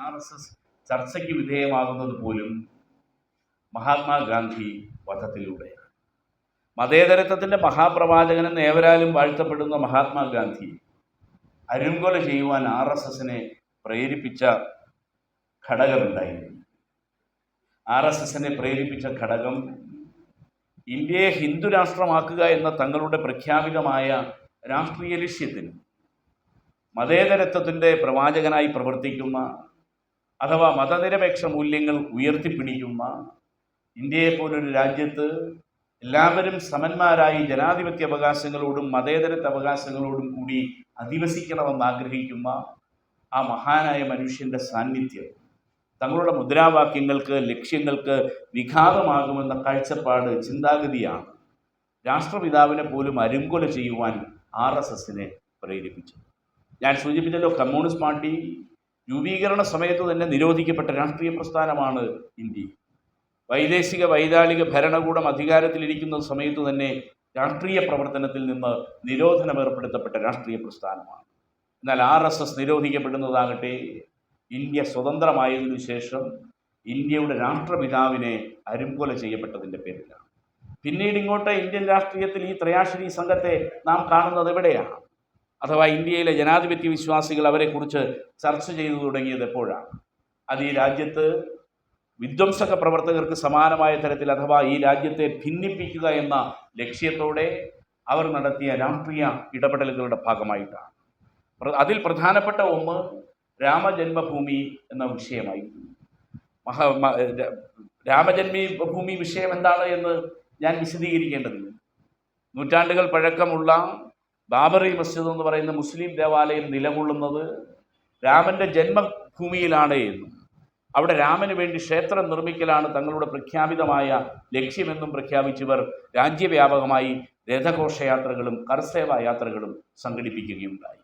RSS ചർച്ചയ്ക്ക് വിധേയമാകുന്നത് പോലും മഹാത്മാഗാന്ധി വധത്തിലൂടെയാണ്. മതേതരത്വത്തിൻ്റെ മഹാപ്രവാചകനെന്ന് ഏവരാലും വാഴ്ത്തപ്പെടുന്ന മഹാത്മാഗാന്ധി അരുംകൊല ചെയ്യുവാൻ RSSനെ പ്രേരിപ്പിച്ച ഘടകമുണ്ടായിരുന്നു. RSSനെ പ്രേരിപ്പിച്ച ഘടകം ഇന്ത്യയെ ഹിന്ദു രാഷ്ട്രമാക്കുക എന്ന തങ്ങളുടെ പ്രഖ്യാപിതമായ രാഷ്ട്രീയ ലക്ഷ്യത്തിന് മതേതരത്വത്തിൻ്റെ പ്രവാചകനായി പ്രവർത്തിക്കുന്ന അഥവാ മതനിരപേക്ഷ മൂല്യങ്ങൾ ഉയർത്തിപ്പിടിക്കുന്ന ഇന്ത്യയെപ്പോലൊരു രാജ്യത്ത് എല്ലാവരും സമന്മാരായി ജനാധിപത്യ അവകാശങ്ങളോടും മതേതരത്വ അവകാശങ്ങളോടും കൂടി അധിവസിക്കണമെന്ന് ആഗ്രഹിക്കുന്ന ആ മഹാനായ മനുഷ്യൻ്റെ സാന്നിധ്യം തങ്ങളുടെ മുദ്രാവാക്യങ്ങൾക്ക് ലക്ഷ്യങ്ങൾക്ക് വിഘാതമാകുമെന്ന കാഴ്ചപ്പാട് ചിന്താഗതിയാണ് രാഷ്ട്രപിതാവിനെ പോലും അരുംകൊല ചെയ്യുവാൻ RSSനെ പ്രേരിപ്പിച്ചത്. ഞാൻ സൂചിപ്പിച്ചല്ലോ, കമ്മ്യൂണിസ്റ്റ് പാർട്ടി രൂപീകരണ സമയത്ത് തന്നെ നിരോധിക്കപ്പെട്ട രാഷ്ട്രീയ പ്രസ്ഥാനമാണ് ഇന്ത്യ. വൈദേശിക വൈതാളിക ഭരണകൂടം അധികാരത്തിലിരിക്കുന്ന സമയത്ത് തന്നെ രാഷ്ട്രീയ പ്രവർത്തനത്തിൽ നിന്ന് നിരോധനം ഏർപ്പെടുത്തപ്പെട്ട രാഷ്ട്രീയ പ്രസ്ഥാനമാണ്. എന്നാൽ RSS നിരോധിക്കപ്പെടുന്നതാകട്ടെ ഇന്ത്യ സ്വതന്ത്രമായതിനു ശേഷം ഇന്ത്യയുടെ രാഷ്ട്രപിതാവിനെ അരുംകൊല ചെയ്യപ്പെട്ടതിൻ്റെ പേരിലാണ്. പിന്നീട് ഇങ്ങോട്ട് ഇന്ത്യൻ രാഷ്ട്രീയത്തിൽ ഈ ത്രയാശിനി സംഘത്തെ നാം കാണുന്നത് എവിടെയാണ്? അഥവാ ഇന്ത്യയിലെ ജനാധിപത്യ വിശ്വാസികൾ അവരെക്കുറിച്ച് ചർച്ച ചെയ്തു തുടങ്ങിയത് എപ്പോഴാണ്? അത് ഈ രാജ്യത്ത് വിധ്വംസക പ്രവർത്തകർക്ക് സമാനമായ തരത്തിൽ അഥവാ ഈ രാജ്യത്തെ ഭിന്നിപ്പിക്കുക എന്ന ലക്ഷ്യത്തോടെ അവർ നടത്തിയ രാഷ്ട്രീയ ഇടപെടലുകളുടെ ഭാഗമായിട്ടാണ്. അതിൽ പ്രധാനപ്പെട്ട ഒന്ന് രാമജന്മഭൂമി എന്ന വിഷയമായിരുന്നു. രാമജന്മഭൂമി വിഷയം എന്താണ് എന്ന് ഞാൻ വിശദീകരിക്കേണ്ടതില്ല. നൂറ്റാണ്ടുകൾ പഴക്കമുള്ള ബാബറി മസ്ജിദ് എന്ന് പറയുന്ന മുസ്ലിം ദേവാലയം നിലകൊള്ളുന്നത് രാമൻ്റെ ജന്മഭൂമിയിലാണ് എന്നും അവിടെ രാമന് വേണ്ടി ക്ഷേത്രം നിർമ്മിക്കലാണ് തങ്ങളുടെ പ്രഖ്യാപിതമായ ലക്ഷ്യമെന്നും പ്രഖ്യാപിച്ചവർ രാജ്യവ്യാപകമായി രഥഘോഷയാത്രകളും കർസേവ യാത്രകളും സംഘടിപ്പിക്കുകയുണ്ടായി.